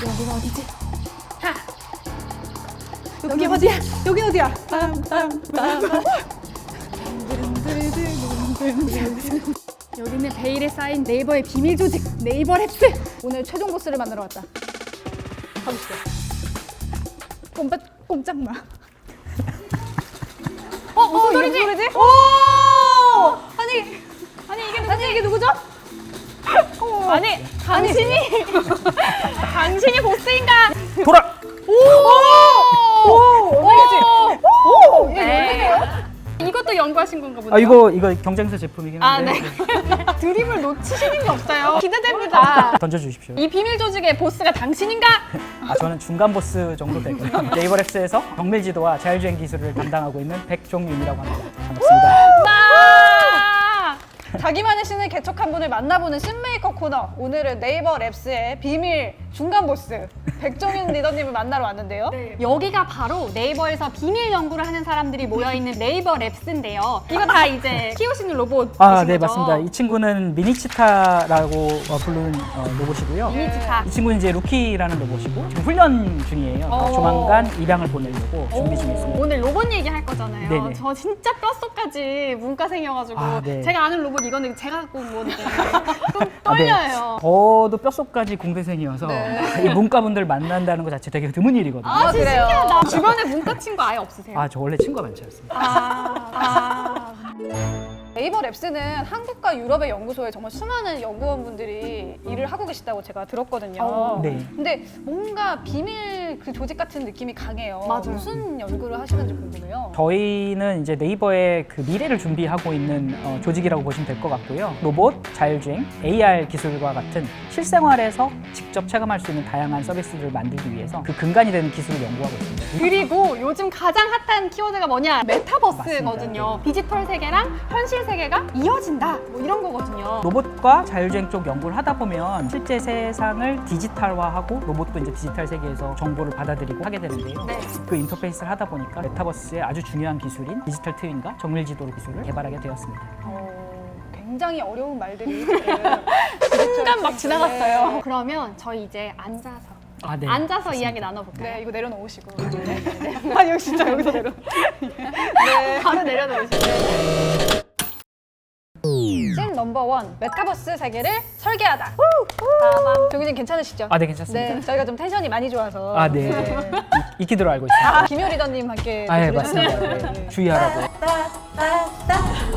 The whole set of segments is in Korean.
여기가 어디지? 하! 여기 어디야? 여기 어디야? 여기는 베일에 쌓인 네이버의 비밀 조직 네이버 랩스. 오늘 최종 보스를 만나러 왔다. 가보시죠. 꼼짝 마. 무슨 소리지? 오! 아니 이게 누구죠? 아니 당신이 보스인가? 돌아! 오! 네. 이것도 연구하신 건가 보네요. 아 이거 경쟁사 제품이긴 한데 네. 드립을 놓치시는 게 없어요. 기대됩니다. 던져주십시오. 이 비밀 조직의 보스가 당신인가? 저는 중간 보스 정도 되고요. 네이버 랩스에서 정밀 지도와 자율주행 기술을 담당하고 있는 백종윤이라고 합니다. 반갑습니다. 자기만의 신을 개척한 분을 만나보는 신메이커 코너. 오늘은 네이버 랩스의 비밀 중간 보스 백종윤 리더님을 만나러 왔는데요. 여기가 바로 네이버에서 비밀 연구를 하는 사람들이 모여있는 네이버 랩스인데요. 이거 다 이제 키우시는 로봇. 네 맞습니다. 이 친구는 미니치타라고 부르는 로봇이고요. 미니치타. 이 친구는 이제 루키라는 로봇이고 지금 훈련 중이에요. 조만간 입양을 보내려고 준비 중에 있습니다. 오늘 로봇 얘기할 거잖아요. 네네. 저 진짜 뼛속까지 문과생이어가지고 네. 제가 아는 로봇 이거는 제가 갖고 온 건데 좀 떨려요. 저도 뼈속까지 공대생이어서 이 문과분들 만난다는 것 자체 되게 드문 일이거든요. 진짜 그래요? 신기하다. 주변에 문과 친구 아예 없으세요? 저 원래 친구가 많지 않습니다. 네이버 랩스는 한국과 유럽의 연구소에 정말 수많은 연구원분들이 일을 하고 계시다고 제가 들었거든요. 네. 근데 뭔가 비밀 그 조직 같은 느낌이 강해요. 맞아요. 무슨 연구를 하시는지 궁금해요. 저희는 이제 네이버의 그 미래를 준비하고 있는 조직이라고 보시면 될 것 같고요. 로봇, 자율주행, AR 기술과 같은 실생활에서 직접 체감할 수 있는 다양한 서비스들을 만들기 위해서 그 근간이 되는 기술을 연구하고 있습니다. 그리고 요즘 가장 핫한 키워드가 뭐냐? 메타버스거든요. 디지털 세계랑 현실 세계가 이어진다. 뭐 이런 거거든요. 로봇과 자율주행 쪽 연구를 하다 보면 실제 세상을 디지털화하고 로봇도 이제 디지털 세계에서 정보를 받아들이고 하게 되는데요. 네. 그 인터페이스를 하다 보니까 메타버스의 아주 중요한 기술인 디지털 트윈과 정밀 지도 기술을 개발하게 되었습니다. 굉장히 어려운 말들이 순간 막 지나갔어요. 그러면 저희 이제 앉아서 네. 앉아서 좋습니다. 이야기 나눠볼까요? 네, 이거 내려놓으시고. 아니, 여기 진짜 여기서 내려. 바로 내려놓으시죠. 찐 넘버원 메타버스 세계를 설계하다. 정규진 괜찮으시죠? 네, 괜찮습니다. 네, 저희가 좀 텐션이 많이 좋아서. 네. 익히도록 알고 있습니다. 김효 리더님 함께. 네, 들으셨어요. 맞습니다. 네. 주의하라고.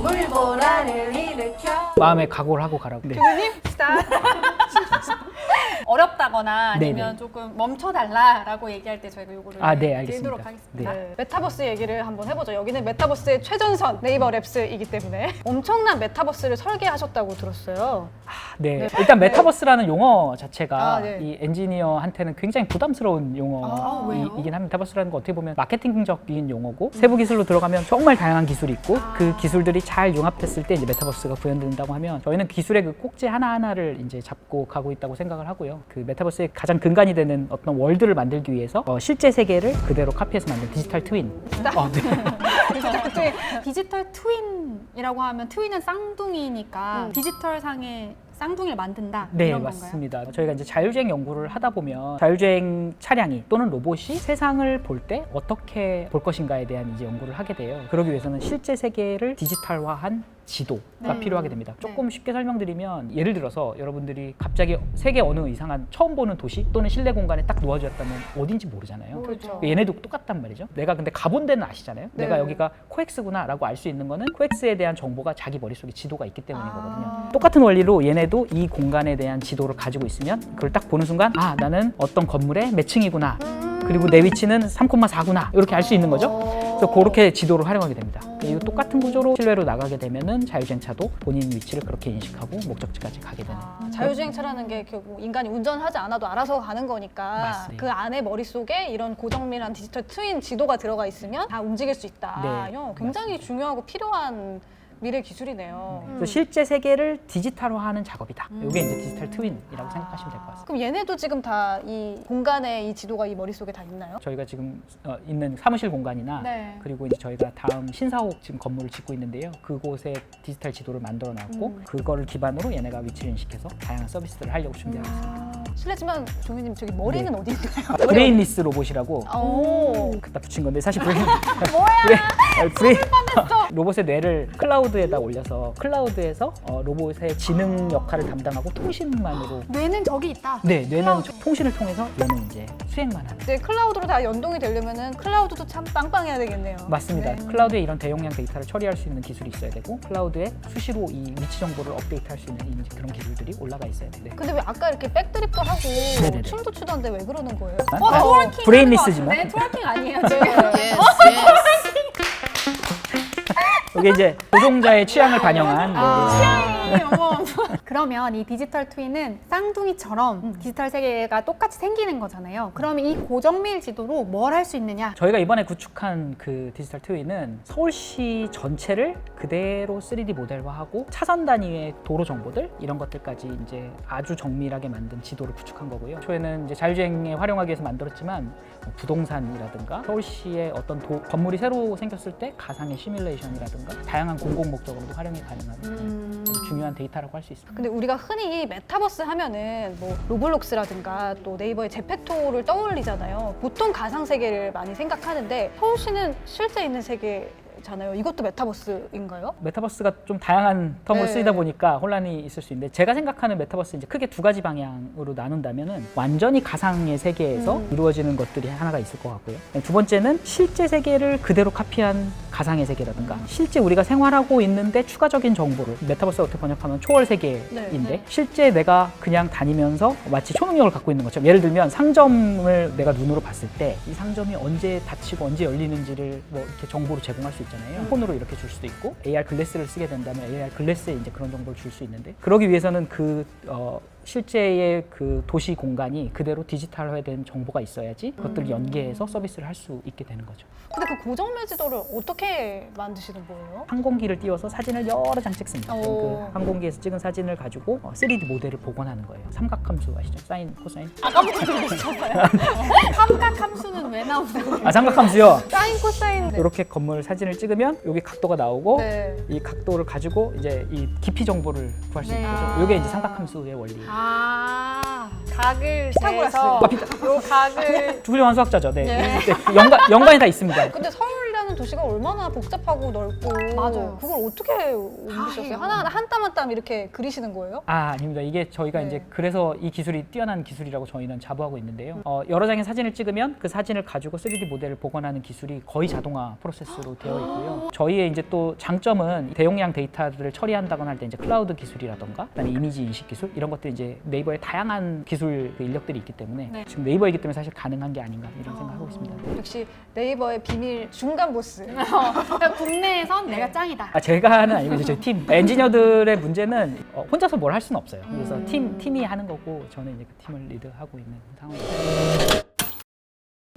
물보라를 일으켜. 마음에 각오를 하고 가라고. 네. 교수님, 스타트. 어렵다거나 아니면 네네. 조금 멈춰달라라고 얘기할 때 저희가 요거를 네, 알겠습니다. 드리도록 하겠습니다. 네, 메타버스 얘기를 한번 해보죠. 여기는 메타버스의 최전선 네이버 랩스이기 때문에 엄청난 메타버스를 설계하셨다고 들었어요. 네. 일단 메타버스라는 용어 자체가 네. 이 엔지니어한테는 굉장히 부담스러운 왜요? 용어이긴 합니다. 메타버스라는 거 어떻게 보면 마케팅적인 용어고 세부 기술로 들어가면 정말 다양한 기술이 있고 그 기술들이 잘 융합됐을 때 이제 메타버스가 구현된다고 하면 저희는 기술의 그 꼭지 하나하나를 이제 잡고 가고 있다고 생각을 하고요. 그 메타버스의 가장 근간이 되는 어떤 월드를 만들기 위해서 실제 세계를 그대로 카피해서 만든 디지털 트윈. 네. 디지털 트윈이라고 하면 트윈은 쌍둥이니까 디지털 상의 쌍둥이를 만든다 네, 이런 건가요? 맞습니다. 저희가 이제 자율주행 연구를 하다 보면 자율주행 차량이 또는 로봇이 세상을 볼 때 어떻게 볼 것인가에 대한 이제 연구를 하게 돼요. 그러기 위해서는 실제 세계를 디지털화한 지도가 필요하게 됩니다. 조금 쉽게 설명드리면 예를 들어서 여러분들이 갑자기 세계 어느 이상한 처음 보는 도시 또는 실내 공간에 딱 놓아주었다면 어딘지 모르잖아요. 그렇죠. 얘네도 똑같단 말이죠. 내가 근데 가본 데는 아시잖아요. 네. 내가 여기가 코엑스구나 라고 알 수 있는 거는 코엑스에 대한 정보가 자기 머릿속에 지도가 있기 때문인 거거든요. 똑같은 원리로 얘네도 이 공간에 대한 지도를 가지고 있으면 그걸 딱 보는 순간 나는 어떤 건물의 몇 층이구나. 그리고 내 위치는 3,4구나. 이렇게 알 수 있는 거죠. 그래서 그렇게 지도를 활용하게 됩니다. 이 똑같은 구조로 실외로 나가게 되면은 자율주행차도 본인 위치를 그렇게 인식하고 목적지까지 가게 되는. 자율주행차라는 게 결국 인간이 운전하지 않아도 알아서 가는 거니까 맞습니다. 그 안에 머릿속에 이런 고정밀한 디지털 트윈 지도가 들어가 있으면 다 움직일 수 있다. 네, 이거 굉장히 중요하고 필요한 미래 기술이네요. 그래서 실제 세계를 디지털화하는 작업이다. 이게 이제 디지털 트윈이라고 생각하시면 될 것 같습니다. 그럼 얘네도 지금 다 이 공간에 이 지도가 이 머릿속에 다 있나요? 저희가 지금 있는 사무실 공간이나 네. 그리고 이제 저희가 다음 신사옥 지금 건물을 짓고 있는데요. 그곳에 디지털 지도를 만들어 놨고 그거를 기반으로 얘네가 위치를 인식해서 다양한 서비스들을 하려고 준비하고 있습니다. 실례지만 종현님 저기 머리는 네. 어디 있나요? 브레인리스 로봇이라고 오. 갖다 붙인 건데 사실 브레인 로봇의 뇌를 클라우드에다 올려서 클라우드에서 로봇의 지능 역할을 담당하고 통신만으로 뇌는 저기 있다. 네 뇌는 통신을 통해서 얘는 이제 수행만 하는. 이제 클라우드로 다 연동이 되려면은 클라우드도 참 빵빵해야 되겠네요. 맞습니다. 네. 클라우드에 이런 대용량 데이터를 처리할 수 있는 기술이 있어야 되고 클라우드에 수시로 이 위치 정보를 업데이트할 수 있는 그런 기술들이 올라가 있어야 돼요. 네. 근데 왜 아까 이렇게 백드립도 하고 네네네. 춤도 추던데 왜 그러는 거예요? 아, 트월킹 브레인리스지만. 하는 것 같은데? 트월킹 아니에요 지금. 이게 이제 노동자의 취향을 반영한 취향이 어머. 그러면 이 디지털 트윈은 쌍둥이처럼 디지털 세계가 똑같이 생기는 거잖아요. 그러면 이 고정밀 지도로 뭘 할 수 있느냐? 저희가 이번에 구축한 그 디지털 트윈은 서울시 전체를 그대로 3D 모델화하고 차선 단위의 도로 정보들 이런 것들까지 이제 아주 정밀하게 만든 지도를 구축한 거고요. 초에는 이제 자율주행에 활용하기 위해서 만들었지만 부동산이라든가 서울시의 어떤 건물이 새로 생겼을 때 가상의 시뮬레이션이라든가 다양한 공공 목적으로도 활용이 가능한 중요한 데이터라고 할 수 있습니다. 근데 우리가 흔히 메타버스 하면은 뭐 로블록스라든가 또 네이버의 제페토를 떠올리잖아요. 보통 가상 세계를 많이 생각하는데 서울시는 실제 있는 세계잖아요. 이것도 메타버스인가요? 메타버스가 좀 다양한 텀으로 네. 쓰이다 보니까 혼란이 있을 수 있는데 제가 생각하는 메타버스 이제 크게 두 가지 방향으로 나눈다면은 완전히 가상의 세계에서 이루어지는 것들이 하나가 있을 것 같고요. 두 번째는 실제 세계를 그대로 카피한 가상의 세계라든가 실제 우리가 생활하고 있는데 추가적인 정보를 메타버스가 어떻게 번역하면 초월 세계인데 네. 실제 내가 그냥 다니면서 마치 초능력을 갖고 있는 것처럼 예를 들면 상점을 내가 눈으로 봤을 때 이 상점이 언제 닫히고 언제 열리는지를 뭐 이렇게 정보로 제공할 수 있잖아요. 폰으로 이렇게 줄 수도 있고 AR 글래스를 쓰게 된다면 AR 글래스에 이제 그런 정보를 줄 수 있는데 그러기 위해서는 실제의 그 도시 공간이 그대로 디지털화된 정보가 있어야지 그것들을 연계해서 서비스를 할 수 있게 되는 거죠. 근데 그 고정밀 지도를 어떻게 만드시는 거예요? 항공기를 띄워서 사진을 여러 장 찍습니다. 오. 그 항공기에서 찍은 사진을 가지고 3D 모델을 복원하는 거예요. 삼각함수 아시죠? 사인, 코사인? 삼각 함수는 왜 나오는 거예요? 아 삼각함수요. 사인 코사인. 이렇게 건물 사진을 찍으면 여기 각도가 나오고 네. 이 각도를 가지고 이제 이 깊이 정보를 구할 수 있는 네. 거죠. 이게 이제 삼각함수의 원리. 각을 피타고라스. 재서 요 각을 훌륭한 수학자죠. 네. 네, 연관이 다 있습니다. 근데 서울이라는 도시가 얼마나 복잡하고 넓고 맞아요. 그걸 어떻게 옮기셨어요? 해요. 하나하나 한 땀 한 땀 이렇게 그리시는 거예요? 아닙니다. 이게 저희가 네. 이제 그래서 이 기술이 뛰어난 기술이라고 저희는 자부하고 있는데요. 여러 장의 사진을 찍으면 그 사진을 가지고 3D 모델을 복원하는 기술이 거의 자동화 프로세스로 되어 있고요. 저희의 이제 또 장점은 대용량 데이터들을 처리한다거나 할 때 이제 클라우드 기술이라던가 그다음에 이미지 인식 기술 이런 것들이 이제 네이버의 다양한 기술 그 인력들이 있기 때문에 네. 지금 네이버이기 때문에 사실 가능한 게 아닌가 이런 생각하고 있습니다. 역시 네이버의 비밀 중간 보스. 그러니까 국내에선 내가 짱이다. 제가는 아니고 이제 저희 팀 엔지니어들의 문제는 혼자서 뭘 할 수는 없어요. 그래서 팀이 하는 거고 저는 이제 그 팀을 리드하고 있는 상황입니다.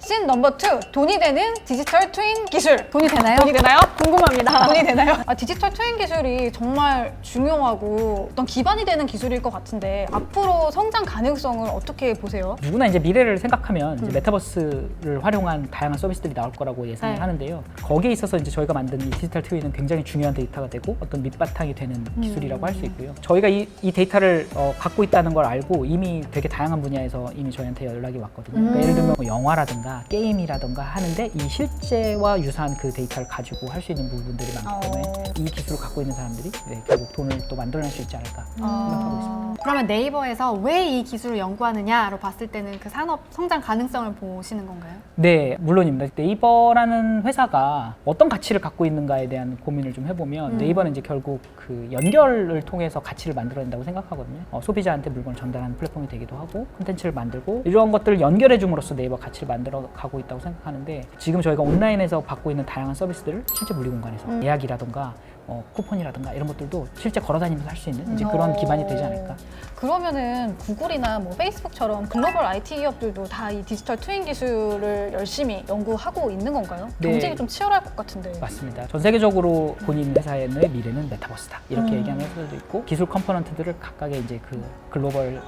씬 넘버 2 돈이 되는 디지털 트윈 기술. 돈이 되나요? 돈이 되나요? 궁금합니다. 돈이 되나요? 디지털 트윈 기술이 정말 중요하고 어떤 기반이 되는 기술일 것 같은데 앞으로 성장 가능성을 어떻게 보세요? 누구나 이제 미래를 생각하면 이제 메타버스를 활용한 다양한 서비스들이 나올 거라고 예상을 네. 하는데요. 거기에 있어서 이제 저희가 만든 이 디지털 트윈은 굉장히 중요한 데이터가 되고 어떤 밑바탕이 되는 기술이라고 할 수 있고요. 저희가 이 데이터를 갖고 있다는 걸 알고 이미 되게 다양한 분야에서 이미 저희한테 연락이 왔거든요. 그러니까 예를 들면 뭐 영화라든가 게임이라든가 하는데 이 실제와 유사한 그 데이터를 가지고 할 수 있는 부분들이 많기 때문에 이 기술을 갖고 있는 사람들이 결국 돈을 또 만들어낼 수 있지 않을까 생각하고 있습니다. 그러면 네이버에서 왜 이 기술을 연구하느냐로 봤을 때는 그 산업 성장 가능성을 보시는 건가요? 네, 물론입니다. 네이버라는 회사가 어떤 가치를 갖고 있는가에 대한 고민을 좀 해보면 네이버는 이제 결국 그 연결을 통해서 가치를 만들어낸다고 생각하거든요. 소비자한테 물건을 전달하는 플랫폼이 되기도 하고 콘텐츠를 만들고 이런 것들을 연결해 줌으로써 네이버 가치를 만들어 가고 있다고 생각하는데 지금 저희가 온라인에서 받고 있는 다양한 서비스들을 실제 물리공간에서 예약이라든가 쿠폰이라든가 이런 것들도 실제 걸어다니면서 할 수 있는 이제 그런 기반이 되지 않을까. 그러면은 구글이나 뭐 페이스북처럼 글로벌 IT 기업들도 다 이 디지털 트윈 기술을 열심히 연구하고 있는 건가요? 네. 경쟁이 좀 치열할 것 같은데. 맞습니다. 전 세계적으로 본인 회사의 미래는 메타버스다 이렇게 얘기하는 회사들도 있고 기술 컴포넌트들을 각각의 이제 그 글로벌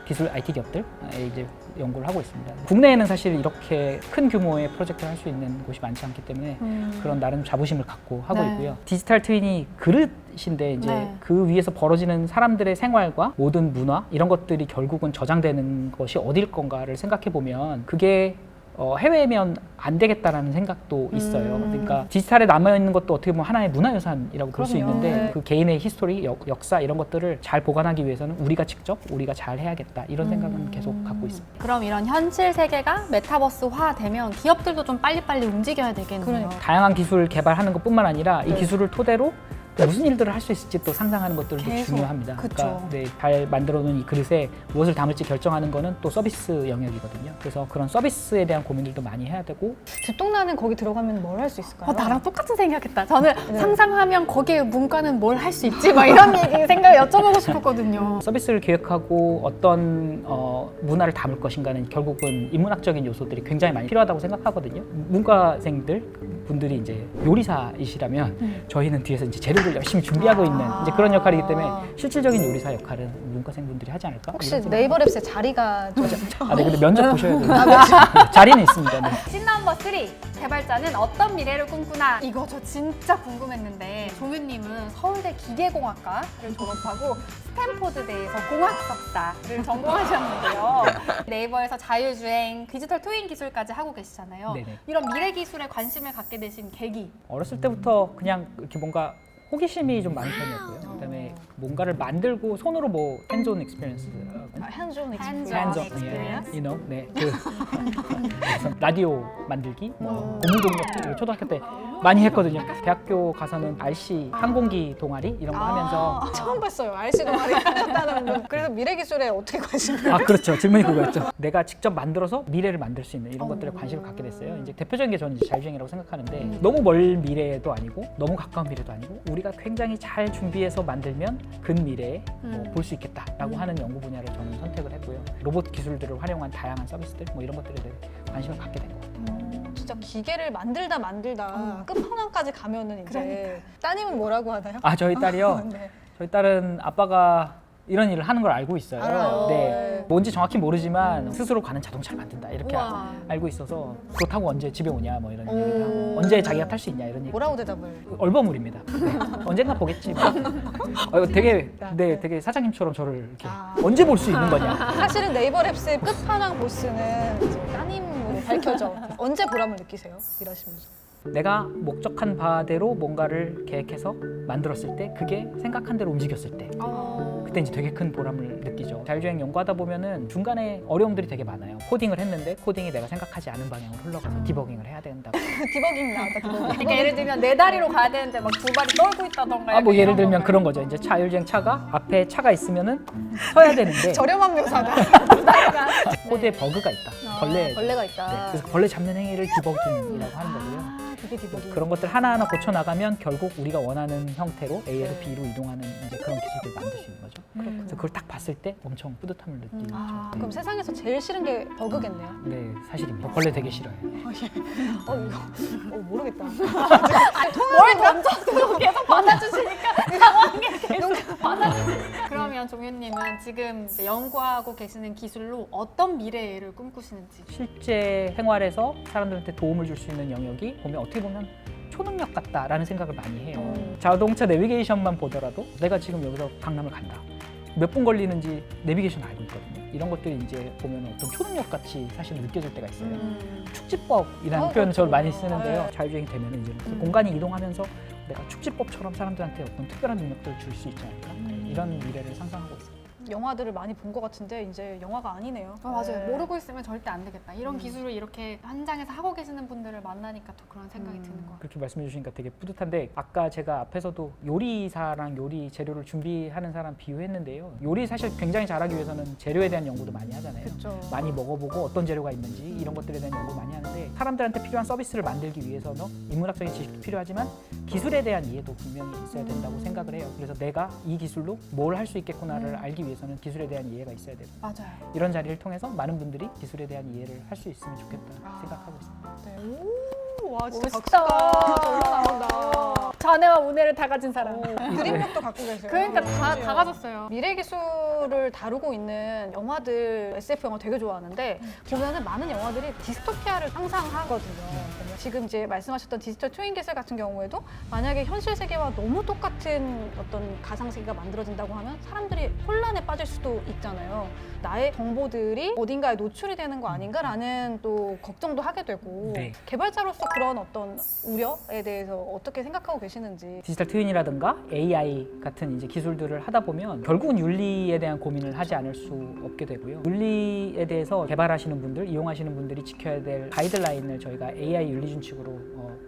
기술 IT 기업들에 이제 연구를 하고 있습니다. 국내에는 사실 이렇게 큰 규모의 프로젝트를 할 수 있는 곳이 많지 않기 때문에 그런 나름 자부심을 갖고 하고 네. 있고요. 디지털 트윈 스크린이 그릇인데 이제 네. 그 위에서 벌어지는 사람들의 생활과 모든 문화 이런 것들이 결국은 저장되는 것이 어딜 건가를 생각해 보면 그게 해외면 안 되겠다라는 생각도 있어요. 그러니까 디지털에 남아있는 것도 어떻게 보면 하나의 문화유산이라고 볼 수 그럼요. 있는데 네. 그 개인의 히스토리, 역사 이런 것들을 잘 보관하기 위해서는 우리가 직접 우리가 잘 해야겠다 이런 생각은 계속 갖고 있습니다. 그럼 이런 현실 세계가 메타버스화 되면 기업들도 좀 빨리빨리 움직여야 되겠네요. 그러니까. 다양한 기술 개발하는 것뿐만 아니라 이 네. 기술을 토대로 무슨 일들을 할 수 있을지 또 상상하는 것들도 계속. 중요합니다. 그쵸. 그러니까 네, 잘 만들어 놓은 이 그릇에 무엇을 담을지 결정하는 거는 또 서비스 영역이거든요. 그래서 그런 서비스에 대한 고민들도 많이 해야 되고 들통나는 거기 들어가면 뭘 할 수 있을까요? 나랑 똑같은 생각했다. 저는 네. 상상하면 거기에 문과는 뭘 할 수 있지? 막 이런 얘기 생각 여쭤보고 싶었거든요. 서비스를 기획하고 어떤 문화를 담을 것인가는 결국은 인문학적인 요소들이 굉장히 많이 필요하다고 생각하거든요. 문과생들 분들이 이제 요리사이시라면 저희는 뒤에서 이제 재료를 열심히 준비하고 있는 이제 그런 역할이기 때문에 실질적인 요리사 역할은 문과생분들이 하지 않을까? 혹시 이런 생각. 네이버랩스의 자리가 좀 네, 근데 면접 보셔야 돼요. 네, 자리는 있습니다. 네. 신 넘버 3 개발자는 어떤 미래를 꿈꾸나 이거 저 진짜 궁금했는데 종윤님은 서울대 기계공학과를 졸업하고 스탠포드대에서 공학 석사를 전공하셨는데요. 네이버에서 자율주행, 디지털 트윈 기술까지 하고 계시잖아요. 네네. 이런 미래 기술에 관심을 갖게 되신 계기. 어렸을 때부터 그냥 이렇게 뭔가 호기심이 좀 많은 편이었고요. 그다음에 뭔가를 만들고 손으로 뭐 핸즈온 익스피리언스 핸즈온 Hands-on hands-on, experience. you know, 네, 그래서 라디오 만들기, 고무동력기 이거 초등학교 때 많이 했거든요. 대학교 가서는 RC 항공기 동아리 이런 거 하면서 처음 봤어요. RC 동아리 하셨다는 분. 그래서 미래 기술에 어떻게 관심을? 그렇죠. 질문이 그거였죠. 내가 직접 만들어서 미래를 만들 수 있는 이런 것들에 관심을 갖게 됐어요. 이제 대표적인 게 저는 이제 자율주행이라고 생각하는데 너무 멀 미래도 아니고 너무 가까운 미래도 아니고 우리가 굉장히 잘 준비해서 만들면 근미래에 볼 수 있겠다라고 하는 연구 분야를 저는 선택을 했고요. 로봇 기술들을 활용한 다양한 서비스들 뭐 이런 것들에 대해 관심을 갖게 된 것 같아요. 진짜 기계를 만들다 끝판왕까지 가면은 이제 따님은 뭐라고 하나요? 저희 딸이요. 네. 저희 딸은 아빠가 이런 일을 하는 걸 알고 있어요. 알아요. 네. 뭔지 정확히 모르지만 스스로 가는 자동차를 만든다 이렇게 우와. 알고 있어서 그거 타고 언제 집에 오냐 뭐 이런 얘기를 하고 언제 자기가 탈 수 있냐 이런 얘기. 뭐라고 대답을? 얼버무립니다. 네. 언젠가 보겠지. 뭐. 되게 사장님처럼 저를 이렇게 언제 볼 수 있는 거냐. 사실은 네이버랩스의 끝판왕 보스는 이제 따님으로 밝혀져. 언제 보람을 느끼세요? 일하시면서? 내가 목적한 바대로 뭔가를 계획해서 만들었을 때 그게 생각한 대로 움직였을 때 그때 이제 되게 큰 보람을 느끼죠. 자율주행 연구하다 보면은 중간에 어려움들이 되게 많아요. 코딩을 했는데 코딩이 내가 생각하지 않은 방향으로 흘러가서 디버깅을 해야 된다. 디버깅 나왔다. 디버깅. 그러니까 예를 들면 네 다리로 가야 되는데 막 두 발이 떨고 있다던가. 뭐 예를 이런 들면 건가요? 그런 거죠. 이제 자율주행 차가 앞에 차가 있으면은 서야 되는데 저렴한 묘사다. 코드에 버그가 있다. 벌레가 있다. 네, 그래서 벌레 잡는 행위를 디버깅이라고 하는 거고요. 그게 디버깅. 그런 것들 하나하나 고쳐 나가면 결국 우리가 원하는 형태로 A에서 B로 이동하는 이제 그런 기술들을 만들 수 있는 거죠. 그래서 그걸 딱 봤을 때 엄청 뿌듯함을 느끼죠. 그럼 세상에서 제일 싫은 게 버그겠네요. 네, 사실입니다. 벌레 되게 싫어요. 이거 모르겠다. 뭘 던져도 계속 받아주시니까 상황이 계속 받아주시니까. 그러면 종윤님은 지금 이제 연구하고 계시는 기술로 어떤 미래를 꿈꾸시는지. 실제 생활에서 사람들한테 도움을 줄 수 있는 영역이 보면 어떻게 보면 초능력 같다라는 생각을 많이 해요. 자동차 내비게이션만 보더라도 내가 지금 여기서 강남을 간다. 몇 분 걸리는지 내비게이션 알고 있거든요. 이런 것들이 이제 보면 어떤 초능력 같이 사실 느껴질 때가 있어요. 축지법이라는 표현을 저를 많이 쓰는데요. 네. 자율주행이 되면 이제 공간이 이동하면서 내가 축지법처럼 사람들한테 어떤 특별한 능력들을 줄 수 있지 않을까? 이런 미래를 상상하고 있습니다. 영화들을 많이 본 것 같은데 이제 영화가 아니네요. 맞아요. 네. 모르고 있으면 절대 안 되겠다. 이런 기술을 이렇게 현장에서 하고 계시는 분들을 만나니까 더 그런 생각이 드는 것 같아요. 그렇게 말씀해 주시니까 되게 뿌듯한데 아까 제가 앞에서도 요리사랑 요리 재료를 준비하는 사람 비유했는데요. 요리 사실 굉장히 잘하기 위해서는 재료에 대한 연구도 많이 하잖아요. 그렇죠. 많이 먹어보고 어떤 재료가 있는지 이런 것들에 대한 연구 많이 하는데 사람들한테 필요한 서비스를 만들기 위해서는 인문학적인 지식도 필요하지만 기술에 대한 이해도 분명히 있어야 된다고 생각을 해요. 그래서 내가 이 기술로 뭘 할 수 있겠구나를 알기 위해서는 기술에 대한 이해가 있어야 되고 맞아요. 이런 자리를 통해서 많은 분들이 기술에 대한 이해를 할 수 있으면 좋겠다 생각하고 있습니다. 네. 와 진짜 멋있다. 박수가 절로 나온다. 자네와 우네를 다 가진 사람. 드림북도 갖고 계세요. 그러니까 다 가졌어요. 미래 기술을 다루고 있는 영화들 SF 영화 되게 좋아하는데 보면은 많은 영화들이 디스토피아를 상상하거든요. 보면 지금 이제 말씀하셨던 디지털 트윈 기술 같은 경우에도 만약에 현실 세계와 너무 똑같은 어떤 가상 세계가 만들어진다고 하면 사람들이 혼란에 빠질 수도 있잖아요. 나의 정보들이 어딘가에 노출이 되는 거 아닌가라는 또 걱정도 하게 되고 네. 개발자로서 그런 어떤 우려에 대해서 어떻게 생각하고 계시는지. 디지털 트윈이라든가 AI 같은 이제 기술들을 하다 보면 결국은 윤리에 대한 고민을 하지 않을 수 없게 되고요. 윤리에 대해서 개발하시는 분들, 이용하시는 분들이 지켜야 될 가이드라인을 저희가 AI 윤리 준칙으로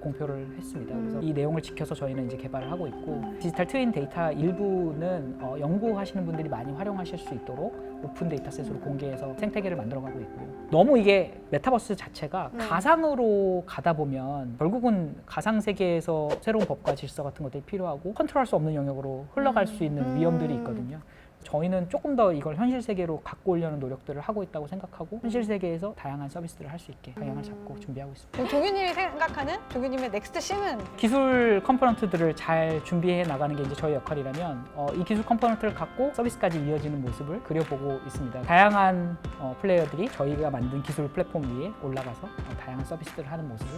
공표를 했습니다. 그래서 이 내용을 지켜서 저희는 이제 개발을 하고 있고 디지털 트윈 데이터 일부는 연구하시는 분들이 많이 활용하실 수 있도록 오픈 데이터셋으로 공개해서 생태계를 만들어가고 있고요. 너무 이게 메타버스 자체가 가상으로 가다 보면 결국은 가상 세계에서 새로운 법과 질서 같은 것들이 필요하고 컨트롤할 수 없는 영역으로 흘러갈 수 있는 위험들이 있거든요. 저희는 조금 더 이걸 현실 세계로 갖고 오려는 노력들을 하고 있다고 생각하고 현실 세계에서 다양한 서비스들을 할 수 있게 방향을 잡고 준비하고 있습니다. 조규님이 생각하는 조규님의 넥스트 심은 기술 컴포넌트들을 잘 준비해 나가는 게 이제 저희 역할이라면 이 기술 컴포넌트를 갖고 서비스까지 이어지는 모습을 그려보고 있습니다. 다양한 플레이어들이 저희가 만든 기술 플랫폼 위에 올라가서 다양한 서비스들을 하는 모습을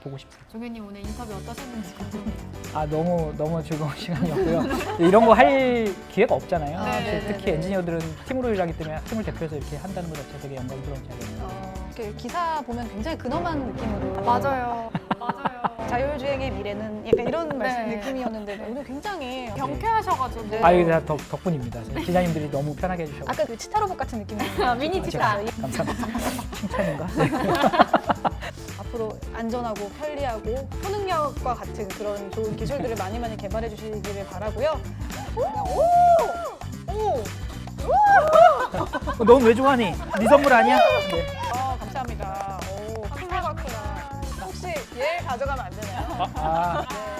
보고 싶습니다. 종현님 오늘 인터뷰 어떠셨는지 궁금해요. 너무 즐거운 시간이었고요. 이런 거 할 기회가 없잖아요. 네, 특히 엔지니어들은 팀으로 일하기 때문에 팀을 대표해서 이렇게 한다는 것 자체가 되게 영광스러운 자리예요. 이렇게 기사 보면 굉장히 근엄한 느낌으로 맞아요. 맞아요. 자율주행의 미래는 약간 이런 말씀 네. 느낌이었는데 오늘 굉장히 경쾌하셔가지고. 네. 이거 다 덕분입니다. 기자님들이 너무 편하게 해주셔서. 아까 그 치타로봇 같은 느낌이 미니 치타. 감사합니다. 칭찬인가? 네. 앞으로 안전하고 편리하고 초능력과 같은 그런 좋은 기술들을 많이 개발해 주시기를 바라고요. 오! 넌 왜 좋아하니? 네 선물 아니야? 네. 감사합니다. 오, 핑크바쿠나. 혹시 얘 가져가면 안 되나요? 아, 네.